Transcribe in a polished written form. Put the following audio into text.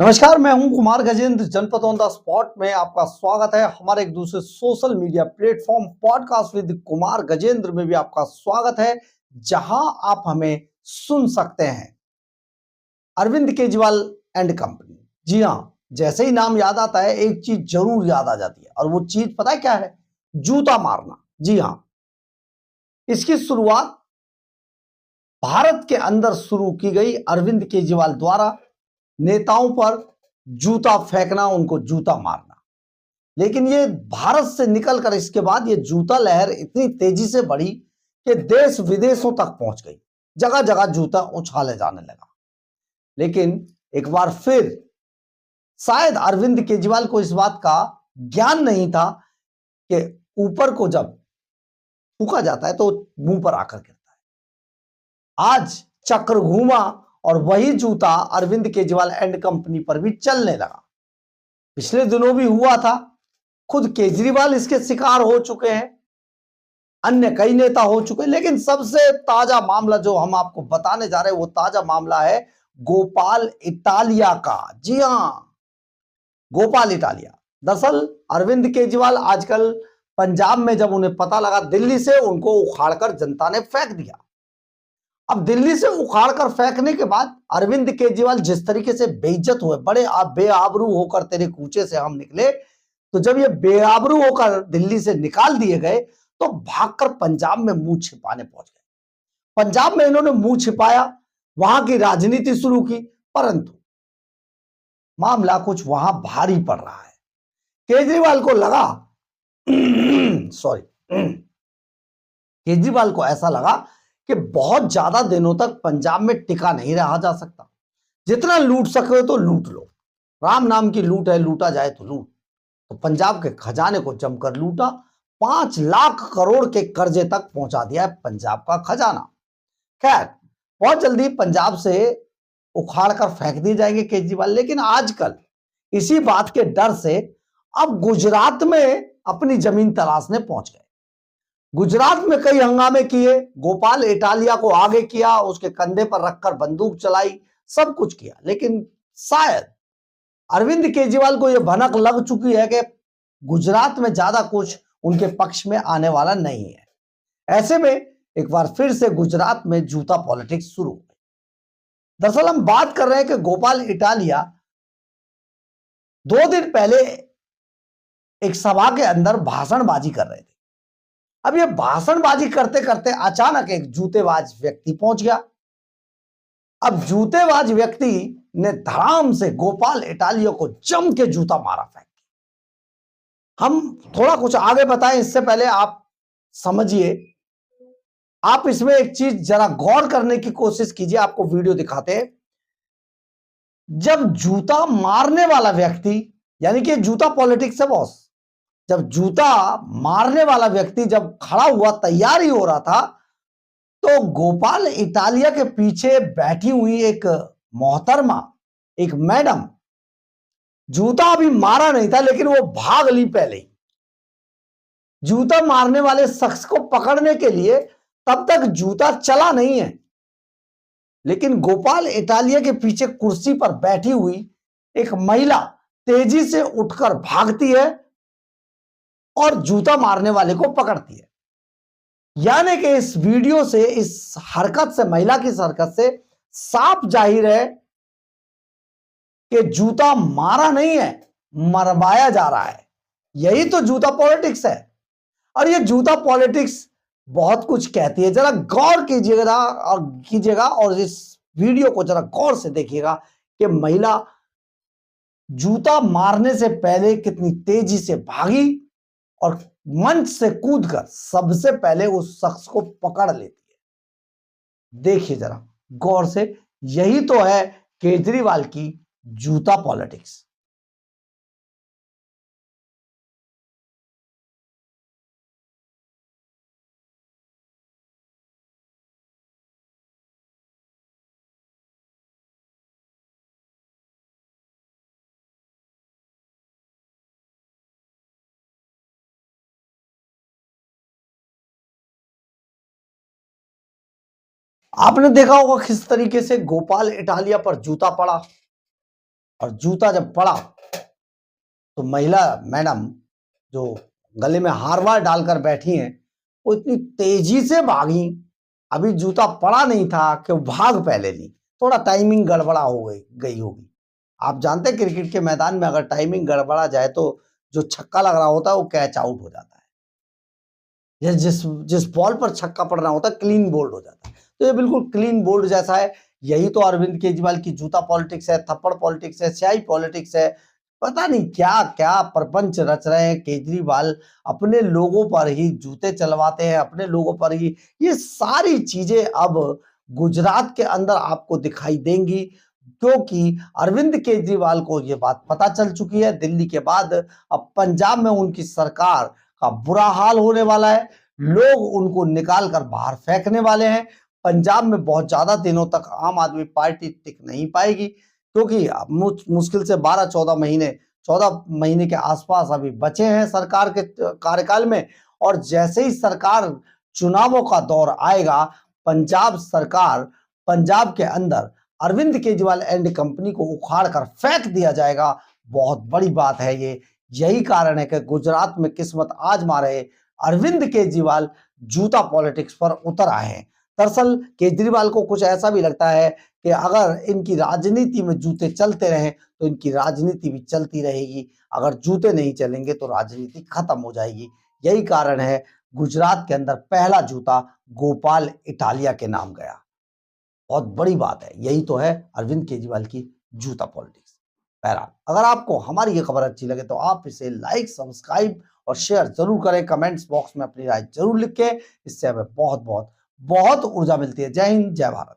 नमस्कार, मैं हूं कुमार गजेंद्र। जनपद ऑन द स्पॉट में आपका स्वागत है। हमारे एक दूसरे social media platform podcast with Kumar Gajendra में भी आपका स्वागत है, जहां आप हमें सुन सकते हैं। Arvind Kejriwal and company. जी हां, जैसे ही नाम याद आता है एक चीज जरूर याद आ जाती है, और वो चीज पता है क्या है? जूता मारना। जी हां, इसकी शुरुआत भारत के अंदर शुरू की गई अरविंद केजरीवाल द्वारा। नेताओं पर जूता फेंकना, उनको जूता मारना। लेकिन ये भारत से निकलकर इसके बाद ये जूता लहर इतनी तेजी से बढ़ी कि देश विदेशों तक पहुंच गई। जगह जगह जूता उछाले जाने लगा। लेकिन एक बार फिर शायद अरविंद केजरीवाल को इस बात का ज्ञान नहीं था कि ऊपर को जब फूका जाता है तो मुंह पर आकर गिरता है। आज चक्र घूमा और वही जूता अरविंद केजरीवाल एंड कंपनी पर भी चलने लगा। पिछले दिनों भी हुआ था, खुद केजरीवाल इसके शिकार हो चुके हैं, अन्य कई नेता हो चुके हैं। लेकिन सबसे ताजा मामला जो हम आपको बताने जा रहे हैं वो ताजा मामला है गोपाल इटालिया का। जी हां, गोपाल इटालिया। दरअसल अरविंद केजरीवाल आजकल पंजाब में जब उन्हें पता लगा, दिल्ली से उनको उखाड़कर जनता ने फेंक दिया। अब दिल्ली से उखाड़कर फेंकने के बाद अरविंद केजरीवाल जिस तरीके से बेइज्जत हुए, बड़े आप बेआबरू होकर तेरे कूचे से हम निकले, तो जब ये बेआबरू होकर दिल्ली से निकाल दिए गए तो भागकर पंजाब में मुंह छिपाने पहुंच गए। पंजाब में इन्होंने मुंह छिपाया, वहां की राजनीति शुरू की, परंतु मामला कुछ वहां भारी पड़ रहा है। केजरीवाल को लगा सॉरी केजरीवाल को ऐसा लगा कि बहुत ज्यादा दिनों तक पंजाब में टिका नहीं रहा जा सकता। जितना लूट सके तो लूट लो, राम नाम की लूट है, लूटा जाए तो लूट। तो पंजाब के खजाने को जमकर लूटा। 5 लाख करोड़ के कर्जे तक पहुंचा दिया है पंजाब का खजाना। खैर, बहुत जल्दी पंजाब से उखाड़ कर फेंक दिए जाएंगे केजरीवाल। लेकिन आजकल इसी बात के डर से अब गुजरात में अपनी जमीन तलाशने पहुंच गए। गुजरात में कई हंगामे किए, गोपाल इटालिया को आगे किया, उसके कंधे पर रखकर बंदूक चलाई, सब कुछ किया। लेकिन शायद अरविंद केजरीवाल को यह भनक लग चुकी है कि गुजरात में ज्यादा कुछ उनके पक्ष में आने वाला नहीं है। ऐसे में एक बार फिर से गुजरात में जूता पॉलिटिक्स शुरू हो गई। दरअसल हम बात कर रहे हैं कि गोपाल इटालिया 2 दिन पहले एक सभा के अंदर भाषणबाजी कर रहे थे। अब ये भाषणबाजी करते करते अचानक एक जूतेबाज व्यक्ति पहुंच गया। अब जूतेबाज व्यक्ति ने धड़ाम से गोपाल इटालिया को जम के जूता मारा फेंक के। हम थोड़ा कुछ आगे बताएं इससे पहले आप समझिए। आप इसमें एक चीज जरा गौर करने की कोशिश कीजिए, आपको वीडियो दिखाते हैं। जब जूता मारने वाला व्यक्ति, यानी कि जूता पॉलिटिक्स है बॉस, जब जूता मारने वाला व्यक्ति जब खड़ा हुआ, तैयार ही हो रहा था, तो गोपाल इटालिया के पीछे बैठी हुई एक मोहतरमा, एक मैडम, जूता अभी मारा नहीं था लेकिन वो भाग ली पहले ही। जूता मारने वाले शख्स को पकड़ने के लिए तब तक जूता चला नहीं है, लेकिन गोपाल इटालिया के पीछे कुर्सी पर बैठी हुई एक महिला तेजी से उठकर भागती है और जूता मारने वाले को पकड़ती है। यानी कि इस वीडियो से, इस हरकत से, महिला की इस हरकत से साफ जाहिर है कि जूता मारा नहीं है, मरवाया जा रहा है। यही तो जूता पॉलिटिक्स है। और ये जूता पॉलिटिक्स बहुत कुछ कहती है। जरा गौर कीजिएगा और इस वीडियो को जरा गौर से देखिएगा कि महिला जूता मारने से पहले कितनी तेजी से भागी और मंच से कूदकर सबसे पहले उस शख्स को पकड़ लेती है। देखिए जरा गौर से, यही तो है केजरीवाल की जूता पॉलिटिक्स। आपने देखा होगा किस तरीके से गोपाल इटालिया पर जूता पड़ा। और जूता जब पड़ा तो महिला मैडम जो गले में हार वार डालकर बैठी हैं, वो इतनी तेजी से भागी, अभी जूता पड़ा नहीं था कि वो भाग पहले ली। थोड़ा टाइमिंग गड़बड़ा हो गई होगी। आप जानते हैं क्रिकेट के मैदान में अगर टाइमिंग गड़बड़ा जाए तो जो छक्का लग रहा होता है वो कैच आउट हो जाता है, या जिस जिस बॉल पर छक्का पड़ रहा होता है क्लीन बोल्ड हो जाता है। तो ये बिल्कुल क्लीन बोल्ड जैसा है। यही तो अरविंद केजरीवाल की जूता पॉलिटिक्स है, थप्पड़ पॉलिटिक्स है, स्याही पॉलिटिक्स है। पता नहीं क्या क्या प्रपंच रच रहे हैं केजरीवाल। अपने लोगों पर ही जूते चलवाते हैं, अपने लोगों पर ही ये सारी चीजें अब गुजरात के अंदर आपको दिखाई देंगी, क्योंकि अरविंद केजरीवाल को ये बात पता चल चुकी है। दिल्ली के बाद अब पंजाब में उनकी सरकार का बुरा हाल होने वाला है। लोग उनको निकाल कर बाहर फेंकने वाले हैं। पंजाब में बहुत ज्यादा दिनों तक आम आदमी पार्टी टिक नहीं पाएगी, क्योंकि मुश्किल से 14 महीने के आसपास अभी बचे हैं सरकार के कार्यकाल में। और जैसे ही सरकार चुनावों का दौर आएगा, पंजाब सरकार, पंजाब के अंदर अरविंद केजरीवाल एंड कंपनी को उखाड़ कर फेंक दिया जाएगा। बहुत बड़ी बात है ये। यही कारण है कि गुजरात में किस्मत आजमा रहे अरविंद केजरीवाल जूता पॉलिटिक्स पर उतर आए हैं। दरअसल केजरीवाल को कुछ ऐसा भी लगता है कि अगर इनकी राजनीति में जूते चलते रहे तो इनकी राजनीति भी चलती रहेगी, अगर जूते नहीं चलेंगे तो राजनीति खत्म हो जाएगी। यही कारण है गुजरात के अंदर पहला जूता गोपाल इटालिया के नाम गया। बहुत बड़ी बात है। यही तो है अरविंद केजरीवाल की जूता पॉलिटिक्स। बहरहाल, अगर आपको हमारी ये खबर अच्छी लगे तो आप इसे लाइक, सब्सक्राइब और शेयर जरूर करें। कमेंट्स बॉक्स में अपनी राय जरूर लिखें। इससे हमें बहुत बहुत बहुत ऊर्जा मिलती है। जय हिंद, जय भारत।